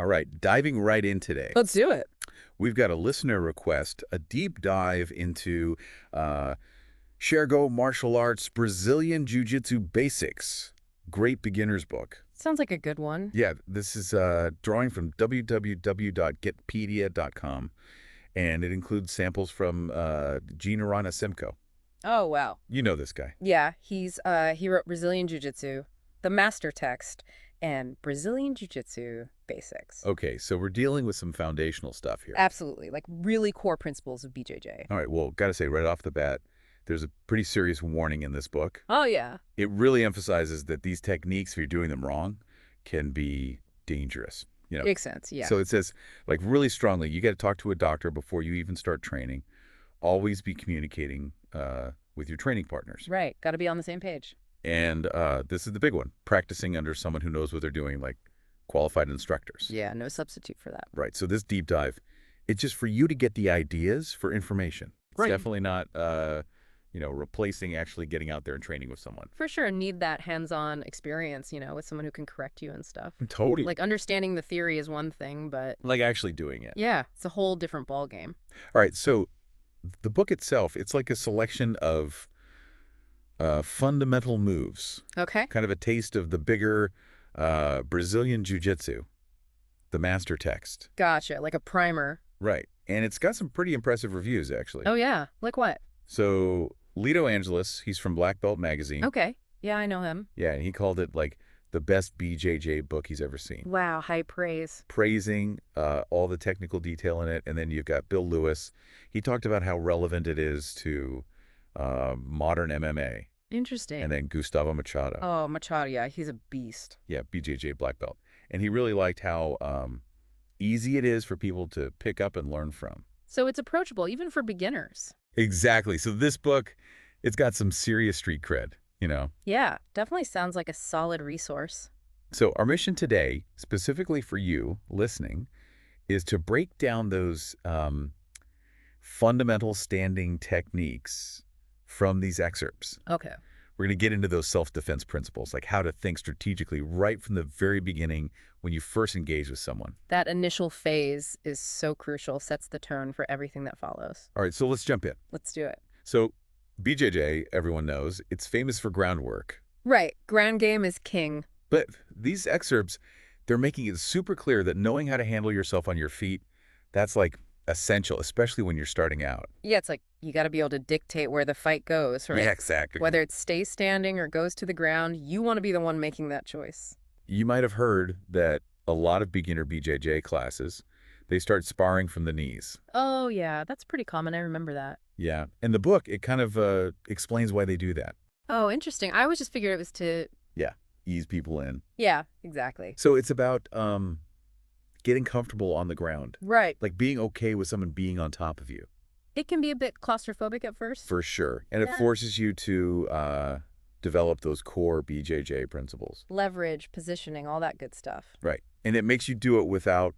All right, diving right in today. Let's do it. We've got a listener request, a deep dive into uh, Shergo Martial Arts Brazilian Jiu-Jitsu Basics. Great beginner's book. Sounds like a good one. Yeah, this is drawing from www.getpedia.com, and it includes samples from Aranha Simco. Oh, wow. You know this guy. Yeah, he wrote Brazilian Jiu-Jitsu, the master text, and Brazilian Jiu-Jitsu basics. Okay, so we're dealing with some foundational stuff here. Absolutely, like really core principles of BJJ. All right, well, got to say right off the bat, there's a pretty serious warning in this book. Oh, yeah. It really emphasizes that these techniques, if you're doing them wrong, can be dangerous. Makes sense, yeah. So it says, like, really strongly, you got to talk to a doctor before you even start training. Always be communicating with your training partners. Right, got to be on the same page. And this is the big one, practicing under someone who knows what they're doing, like qualified instructors. Yeah, no substitute for that. Right, so this deep dive, it's just for you to get the ideas for information. It's Right. definitely not, replacing actually getting out there and training with someone. For sure, need that hands-on experience, with someone who can correct you and stuff. Totally. Like, understanding the theory is one thing, but Like actually doing it. yeah, it's a whole different ballgame. All right, so the book itself, it's like a selection of fundamental moves, Okay. kind of a taste of the bigger Brazilian Jiu-Jitsu, the master text. Gotcha, like a primer. Right, and it's got some pretty impressive reviews, actually. Oh, yeah, like what? So Lito Angeles, he's from Black Belt Magazine. Okay, yeah, I know him. Yeah, and he called it like the best BJJ book he's ever seen. Wow, high praise. Praising all the technical detail in it. And then you've got Bill Lewis. He talked about how relevant it is to modern MMA. Interesting. And then Gustavo Machado. Oh, Machado, yeah, he's a beast. Yeah, BJJ black belt. And he really liked how easy it is for people to pick up and learn from. So it's approachable, even for beginners. Exactly. So this book, it's got some serious street cred, Yeah, definitely sounds like a solid resource. So our mission today, specifically for you listening, is to break down those fundamental standing techniques from these excerpts. Okay. We're going to get into those self-defense principles, like how to think strategically right from the very beginning when you first engage with someone. That initial phase is so crucial, sets the tone for everything that follows. All right, so let's jump in. Let's do it. So BJJ, everyone knows, it's famous for groundwork. Right, ground game is king. But these excerpts, they're making it super clear that knowing how to handle yourself on your feet, that's like essential, especially when you're starting out. Yeah, it's like you got to be able to dictate where the fight goes, right? Yeah, exactly. Whether it stays standing or goes to the ground, you want to be the one making that choice. You might have heard that a lot of beginner BJJ classes, they start sparring from the knees. Oh, yeah, that's pretty common. I remember that. Yeah. In the book, it kind of explains why they do that. Oh, interesting. I always just figured it was to... Yeah. Ease people in. Yeah, exactly. So it's about getting comfortable on the ground. Right. Like being okay with someone being on top of you. It can be a bit claustrophobic at first. For sure. And it forces you to develop those core BJJ principles. Leverage, positioning, all that good stuff. Right. And it makes you do it without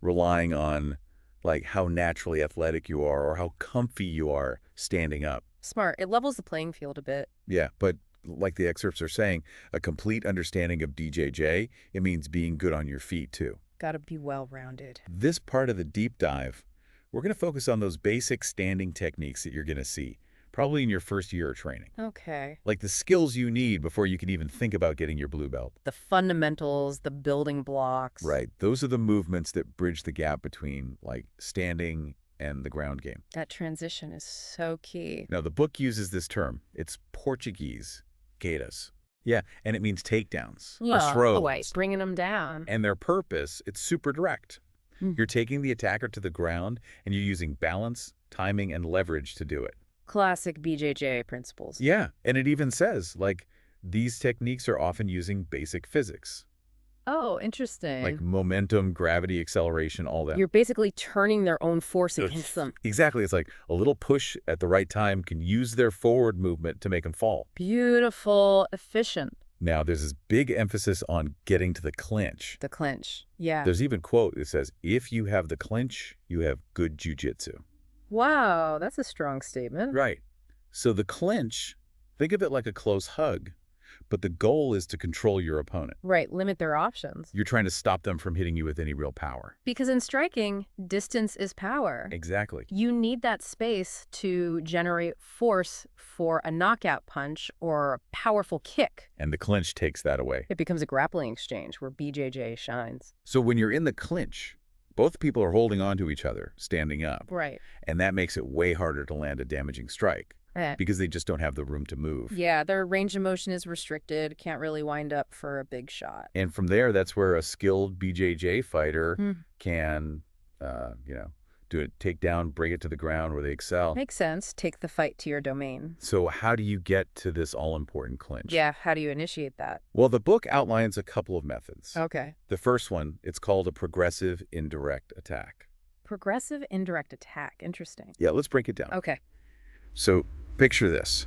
relying on like how naturally athletic you are or how comfy you are standing up. Smart. It levels the playing field a bit. Yeah, but like the excerpts are saying, a complete understanding of DJJ, it means being good on your feet too. Got to be well-rounded. This part of the deep dive, we're going to focus on those basic standing techniques that you're going to see, probably in your first year of training. Okay. Like the skills you need before you can even think about getting your blue belt. The fundamentals, the building blocks. Right. Those are the movements that bridge the gap between like standing and the ground game. That transition is so key. Now, the book uses this term. It's Portuguese, gatas. Yeah, and it means takedowns or throws. Oh, wait, bringing them down. And their purpose, it's super direct. You're taking the attacker to the ground, and you're using balance, timing, and leverage to do it. Classic BJJ principles. Yeah, and it even says, like, these techniques are often using basic physics. Oh, interesting. Like momentum, gravity, acceleration, all that. You're basically turning their own force against them. Exactly. It's like a little push at the right time can use their forward movement to make them fall. Beautiful, efficient. Now, there's this big emphasis on getting to the clinch. The clinch. Yeah. There's even a quote that says, if you have the clinch, you have good jiu-jitsu. Wow, that's a strong statement. Right. So the clinch, think of it like a close hug. But the goal is to control your opponent. Right, limit their options. You're trying to stop them from hitting you with any real power. Because in striking, distance is power. Exactly. You need that space to generate force for a knockout punch or a powerful kick. And the clinch takes that away. It becomes a grappling exchange where BJJ shines. So when you're in the clinch, both people are holding on to each other, standing up. Right. And that makes it way harder to land a damaging strike Eh. because they just don't have the room to move. Yeah, their range of motion is restricted. Can't really wind up for a big shot. And from there, that's where a skilled BJJ fighter Hmm. can, do a takedown, bring it to the ground where they excel. Makes sense. Take the fight to your domain. So how do you get to this all-important clinch? Yeah, how do you initiate that? Well, the book outlines a couple of methods. Okay. The first one, it's called a progressive indirect attack. Progressive indirect attack. Interesting. Yeah, let's break it down. Okay. So picture this.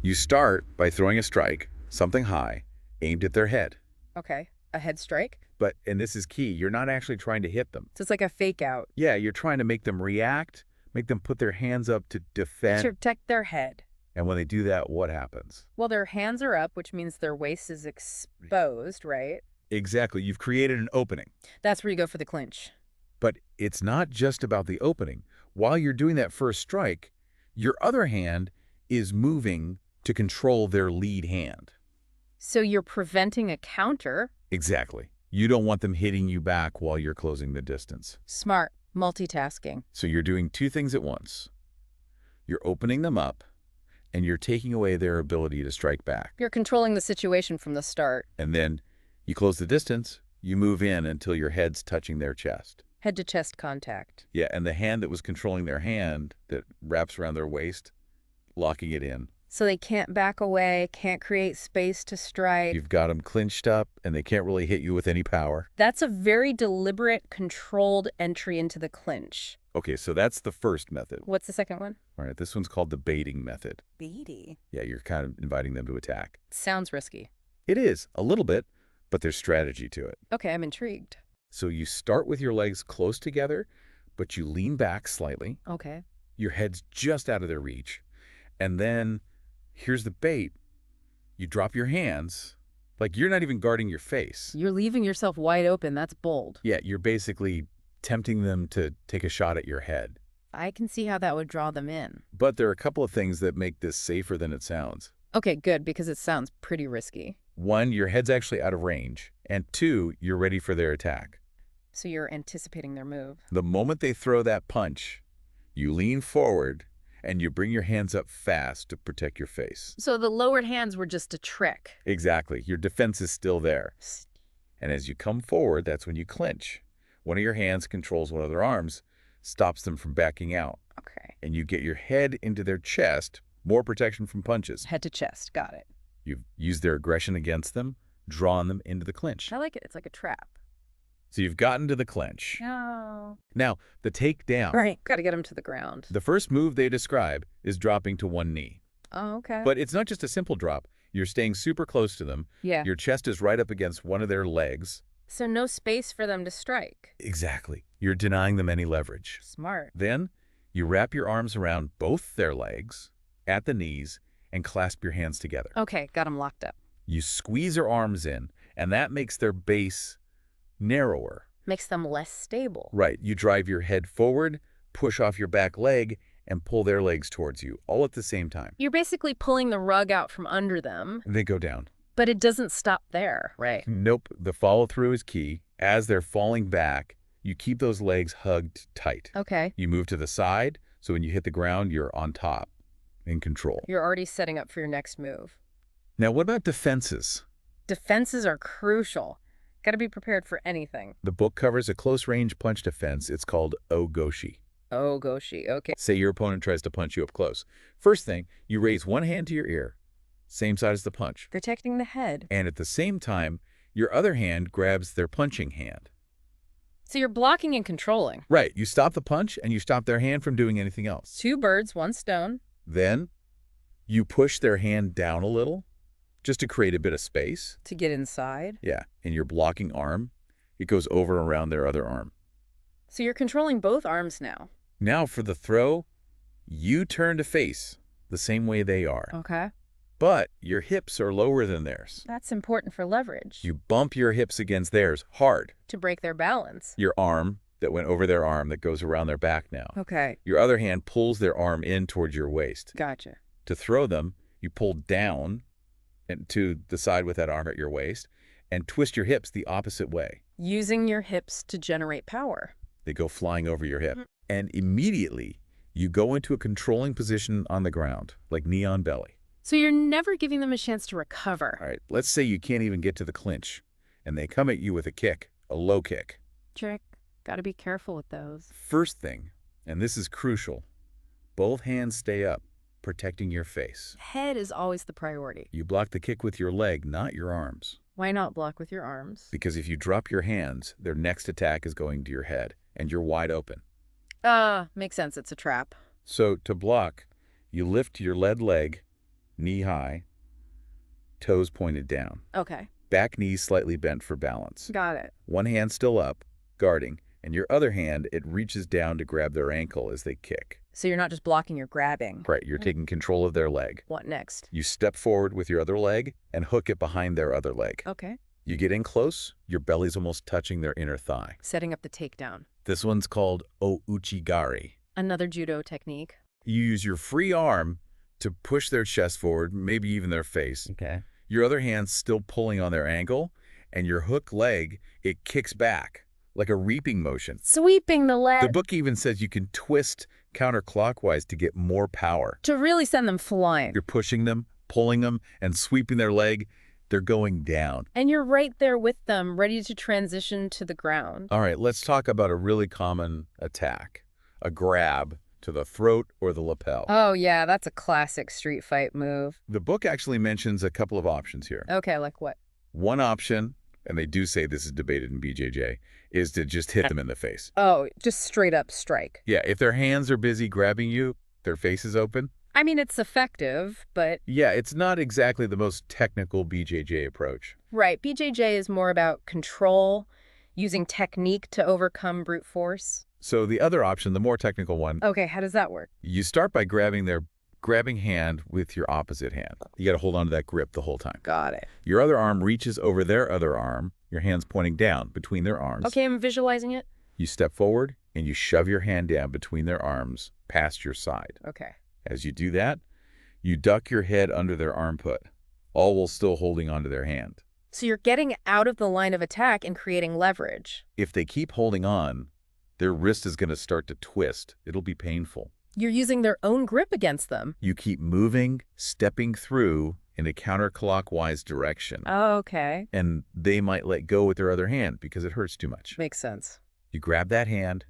You start by throwing a strike, something high, aimed at their head. Okay. A head strike? But, and this is key, you're not actually trying to hit them. So it's like a fake out. Yeah, you're trying to make them react, make them put their hands up to defend. To protect their head. And when they do that, what happens? Well, their hands are up, which means their waist is exposed, right? Exactly. You've created an opening. That's where you go for the clinch. But it's not just about the opening. While you're doing that first strike, your other hand is moving to control their lead hand. So you're preventing a counter. Exactly. You don't want them hitting you back while you're closing the distance. Smart. Multitasking. So you're doing two things at once. You're opening them up, and you're taking away their ability to strike back. You're controlling the situation from the start. And then you close the distance, you move in until your head's touching their chest. Head-to-chest contact. Yeah, and the hand that was controlling their hand that wraps around their waist, locking it in. So they can't back away, can't create space to strike. You've got them clinched up, and they can't really hit you with any power. That's a very deliberate, controlled entry into the clinch. Okay, so that's the first method. What's the second one? All right, this one's called the baiting method. Beady. Yeah, you're kind of inviting them to attack. Sounds risky. It is, a little bit, but there's strategy to it. Okay, I'm intrigued. So you start with your legs close together, but you lean back slightly. Okay. Your head's just out of their reach. And then, here's the bait. You drop your hands, like you're not even guarding your face. You're leaving yourself wide open. That's bold. Yeah, you're basically tempting them to take a shot at your head. I can see how that would draw them in. But there are a couple of things that make this safer than it sounds. Okay, good, because it sounds pretty risky. One, your head's actually out of range. And two, you're ready for their attack. So you're anticipating their move. The moment they throw that punch, you lean forward and you bring your hands up fast to protect your face. So the lowered hands were just a trick. Exactly. Your defense is still there. And as you come forward, that's when you clinch. One of your hands controls one of their arms, stops them from backing out. Okay. And you get your head into their chest, more protection from punches. Head to chest. Got it. You've used their aggression against them, drawn them into the clinch. I like it. It's like a trap. So you've gotten to the clinch. No. Now, the takedown. Right. Got to get them to the ground. The first move they describe is dropping to one knee. Oh, okay. But it's not just a simple drop. You're staying super close to them. Yeah. Your chest is right up against one of their legs. So no space for them to strike. Exactly. You're denying them any leverage. Smart. Then you wrap your arms around both their legs at the knees and clasp your hands together. Okay. Got them locked up. You squeeze their arms in, and that makes their base narrower. Makes them less stable. Right. You drive your head forward, push off your back leg, and pull their legs towards you, all at the same time. You're basically pulling the rug out from under them. And they go down. But it doesn't stop there, right? Nope. The follow-through is key. As they're falling back, you keep those legs hugged tight. Okay. You move to the side, so when you hit the ground, you're on top, in control. You're already setting up for your next move. Now, what about defenses? Defenses are crucial. Got to be prepared for anything. The book covers a close-range punch defense. It's called ogoshi. Oh, goshi. Okay. Say your opponent tries to punch you up close. First thing, you raise one hand to your ear, same side as the punch. Protecting the head. And at the same time, your other hand grabs their punching hand. So you're blocking and controlling. Right. You stop the punch, and you stop their hand from doing anything else. Two birds, one stone. Then you push their hand down a little, just to create a bit of space. To get inside. Yeah. And your blocking arm, it goes over and around their other arm. So you're controlling both arms now. Now for the throw, you turn to face the same way they are. Okay. but your hips are lower than theirs. That's important for leverage. You bump your hips against theirs hard. To break their balance. Your arm that went over their arm that goes around their back now. Okay. Your other hand pulls their arm in towards your waist. Gotcha. To throw them, you pull down and to the side with that arm at your waist and twist your hips the opposite way. Using your hips to generate power. They go flying over your hip. And immediately, you go into a controlling position on the ground, like knee on belly. So you're never giving them a chance to recover. All right, let's say you can't even get to the clinch, and they come at you with a kick, a low kick. Trick. Gotta be careful with those. First thing, and this is crucial, both hands stay up, protecting your face. Head is always the priority. You block the kick with your leg, not your arms. Why not block with your arms? Because if you drop your hands, their next attack is going to your head, and you're wide open. Makes sense. It's a trap. So to block, you lift your lead leg, knee high, toes pointed down. Okay. Back knees slightly bent for balance. Got it. One hand still up, guarding, and your other hand, it reaches down to grab their ankle as they kick. So you're not just blocking, you're grabbing. Right, you're taking control of their leg. What next? You step forward with your other leg and hook it behind their other leg. Okay. You get in close, your belly's almost touching their inner thigh. Setting up the takedown. This one's called o-uchigari. Another judo technique. You use your free arm to push their chest forward, maybe even their face. Okay. Your other hand's still pulling on their ankle, and your hook leg, it kicks back like a reaping motion. Sweeping the leg. The book even says you can twist counterclockwise to get more power. To really send them flying. You're pushing them, pulling them, and sweeping their leg. They're going down. And you're right there with them, ready to transition to the ground. All right, let's talk about a really common attack. A grab to the throat or the lapel. Oh, yeah, that's a classic street fight move. The book actually mentions a couple of options here. Okay, like what? One option, and they do say this is debated in BJJ, is to just hit them in the face. Oh, just straight up strike. Yeah, if their hands are busy grabbing you, their face is open. I mean, it's effective, but... Yeah, it's not exactly the most technical BJJ approach. Right, BJJ is more about control, using technique to overcome brute force. So the other option, the more technical one, Okay, how does that work? you start by grabbing their grabbing hand with your opposite hand. You got to hold on to that grip the whole time. Got it. Your other arm reaches over their other arm, your hand's pointing down between their arms. Okay, I'm visualizing it. You step forward and you shove your hand down between their arms past your side. Okay. As you do that, you duck your head under their armpit, all while still holding onto their hand. So you're getting out of the line of attack and creating leverage. If they keep holding on, their wrist is going to start to twist. It'll be painful. You're using their own grip against them. You keep moving, stepping through in a counterclockwise direction. Oh, okay. And they might let go with their other hand because it hurts too much. Makes sense. You grab that hand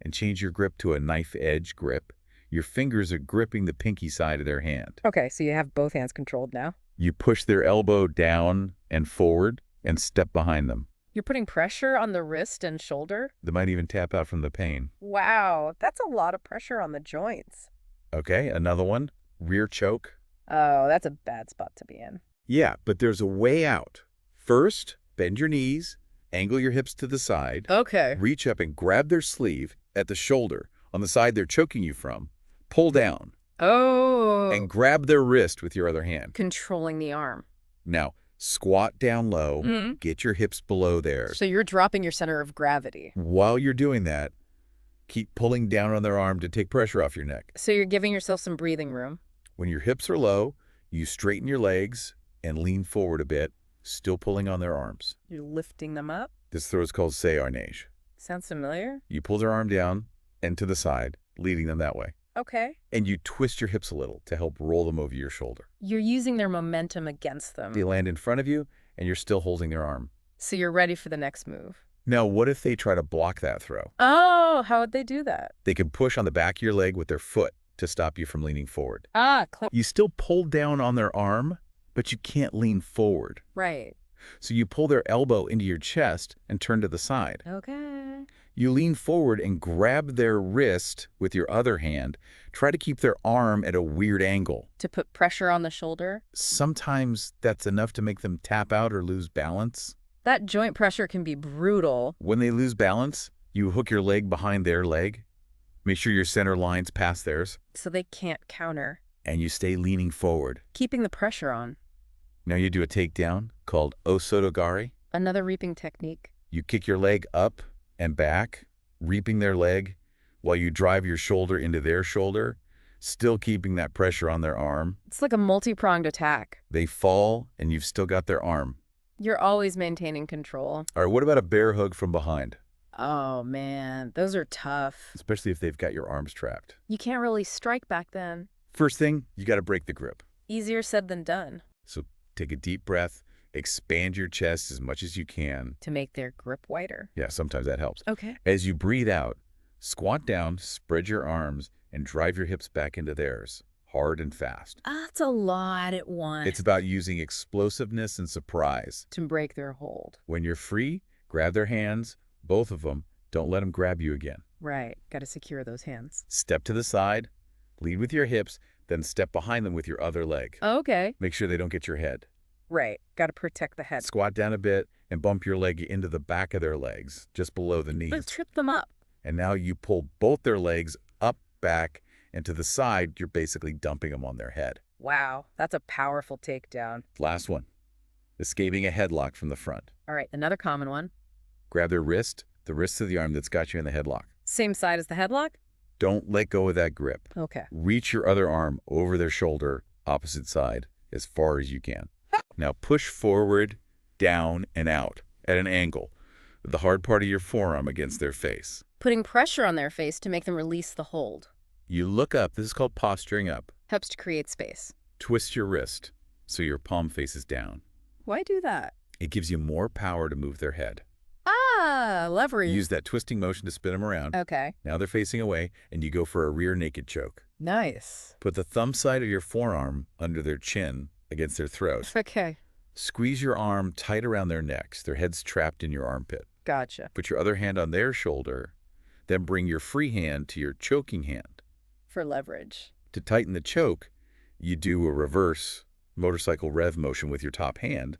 and change your grip to a knife edge grip. Your fingers are gripping the pinky side of their hand. Okay, so you have both hands controlled now. You push their elbow down and forward and step behind them. You're putting pressure on the wrist and shoulder? They might even tap out from the pain. Wow, that's a lot of pressure on the joints. Okay, another one, rear choke. Oh, that's a bad spot to be in. Yeah, but there's a way out. First, bend your knees, angle your hips to the side, Okay. reach up and grab their sleeve at the shoulder on the side they're choking you from, pull down, Oh. and grab their wrist with your other hand. Controlling the arm. Now, squat down low, get your hips below theirs. So you're dropping your center of gravity. While you're doing that, keep pulling down on their arm to take pressure off your neck. So you're giving yourself some breathing room. When your hips are low, you straighten your legs and lean forward a bit, still pulling on their arms. You're lifting them up. This throw is called Aranha. Sounds familiar? You pull their arm down and to the side, leading them that way. Okay. And you twist your hips a little to help roll them over your shoulder. You're using their momentum against them. They land in front of you, and you're still holding their arm. So you're ready for the next move. Now, what if they try to block that throw? Oh, how would they do that? They could push on the back of your leg with their foot to stop you from leaning forward. Clip. You still pull down on their arm, but you can't lean forward. Right. So you pull their elbow into your chest and turn to the side. Okay. You lean forward and grab their wrist with your other hand. Try to keep their arm at a weird angle. To put pressure on the shoulder? Sometimes that's enough to make them tap out or lose balance. That joint pressure can be brutal. When they lose balance, you hook your leg behind their leg. Make sure your center line's past theirs. So they can't counter. and you stay leaning forward. Keeping the pressure on. Now you do a takedown called osotogari. Another reaping technique. You kick your leg up and back, reaping their leg, while you drive your shoulder into their shoulder, still keeping that pressure on their arm. It's like a multi-pronged attack. They fall, and you've still got their arm. You're always maintaining control. All right, what about a bear hug from behind? Oh, man, those are tough. Especially if they've got your arms trapped. You can't really strike back then. First thing, you got to break the grip. Easier said than done. So take a deep breath, expand your chest as much as you can. To make their grip wider. Yeah, sometimes that helps. Okay. As you breathe out, squat down, spread your arms, and drive your hips back into theirs, hard and fast. That's a lot at once. It's about using explosiveness and surprise. To break their hold. When you're free, grab their hands, both of them. Don't let them grab you again. Right. Got to secure those hands. Step to the side, lead with your hips, then step behind them with your other leg. Okay. Make sure they don't get your head. Right. Got to protect the head. Squat down a bit and bump your leg into the back of their legs, just below the knees. But trip them up. And now you pull both their legs up, back, and to the side, you're basically dumping them on their head. Wow. That's a powerful takedown. Last one. Escaping a headlock from the front. All right. Another common one. Grab their wrist, the wrist of the arm that's got you in the headlock. Same side as the headlock? Don't let go of that grip. Okay. Reach your other arm over their shoulder, opposite side, as far as you can. Now push forward, down, and out at an angle, with the hard part of your forearm against their face. Putting pressure on their face to make them release the hold. You look up. This is called posturing up. Helps to create space. Twist your wrist so your palm faces down. Why do that? It gives you more power to move their head. Ah, leverage. Use that twisting motion to spin them around. Okay. Now they're facing away, and you go for a rear naked choke. Nice. Put the thumb side of your forearm under their chin against their throat. Okay. Squeeze your arm tight around their necks. Their head's trapped in your armpit. Gotcha. Put your other hand on their shoulder, then bring your free hand to your choking hand. For leverage. To tighten the choke, you do a reverse motorcycle rev motion with your top hand.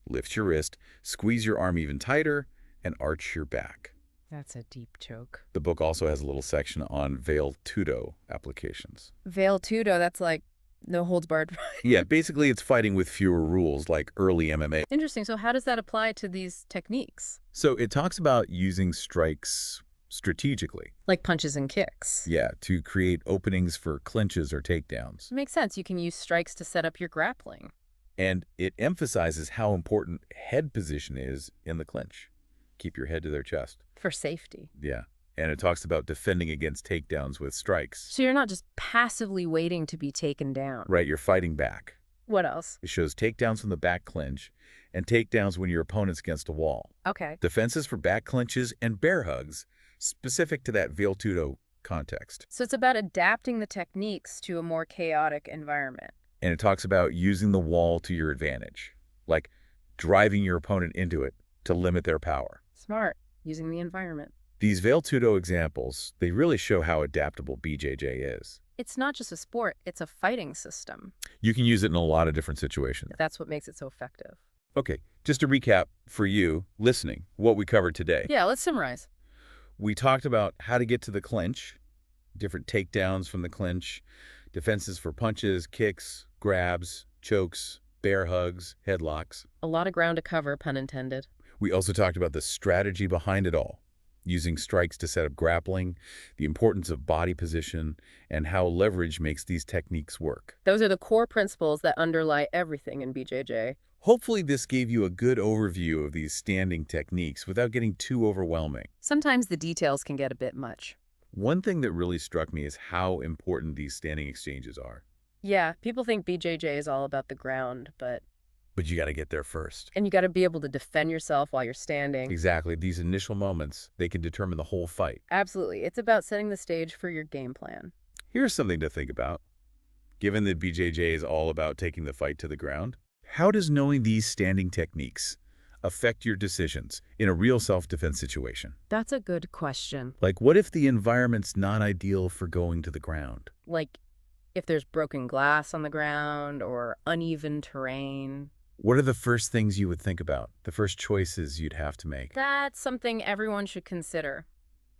Lift your wrist, squeeze your arm even tighter, and arch your back. That's a deep choke. The book also has a little section on veil tudo applications. Veil tudo, that's like no holds barred. Yeah, basically it's fighting with fewer rules like early MMA. Interesting. So how does that apply to these techniques? So it talks about using strikes strategically. Like punches and kicks. Yeah, to create openings for clinches or takedowns. It makes sense. You can use strikes to set up your grappling. And it emphasizes how important head position is in the clinch. Keep your head to their chest. For safety. Yeah. And it talks about defending against takedowns with strikes. So you're not just passively waiting to be taken down. Right, you're fighting back. What else? It shows takedowns from the back clinch and takedowns when your opponent's against a wall. Okay. Defenses for back clinches and bear hugs, specific to that veil tudo context. So it's about adapting the techniques to a more chaotic environment. And it talks about using the wall to your advantage, like driving your opponent into it to limit their power. Smart. Using the environment. These veil tudo examples, they really show how adaptable BJJ is. It's not just a sport, it's a fighting system. You can use it in a lot of different situations. That's what makes it so effective. Okay, just to recap for you listening, what we covered today. Yeah, let's summarize. We talked about how to get to the clinch, different takedowns from the clinch, defenses for punches, kicks, grabs, chokes, bear hugs, headlocks. A lot of ground to cover, pun intended. We also talked about the strategy behind it all, using strikes to set up grappling, the importance of body position, and how leverage makes these techniques work. Those are the core principles that underlie everything in BJJ. Hopefully this gave you a good overview of these standing techniques without getting too overwhelming. Sometimes the details can get a bit much. One thing that really struck me is how important these standing exchanges are. Yeah, people think BJJ is all about the ground, but you got to get there first. and you got to be able to defend yourself while you're standing. Exactly. These initial moments, they can determine the whole fight. Absolutely. It's about setting the stage for your game plan. Here's something to think about. Given that BJJ is all about taking the fight to the ground, how does knowing these standing techniques affect your decisions in a real self-defense situation? That's a good question. Like, what if the environment's not ideal for going to the ground? Like, if there's broken glass on the ground or uneven terrain. What are the first things you would think about? The first choices you'd have to make? That's something everyone should consider.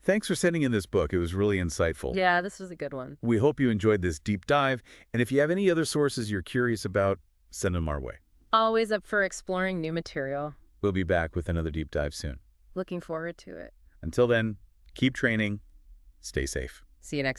Thanks for sending in this book. It was really insightful. Yeah, this was a good one. We hope you enjoyed this deep dive, and if you have any other sources you're curious about, send them our way. Always up for exploring new material. We'll be back with another deep dive soon. Looking forward to it. Until then, keep training, stay safe. See you next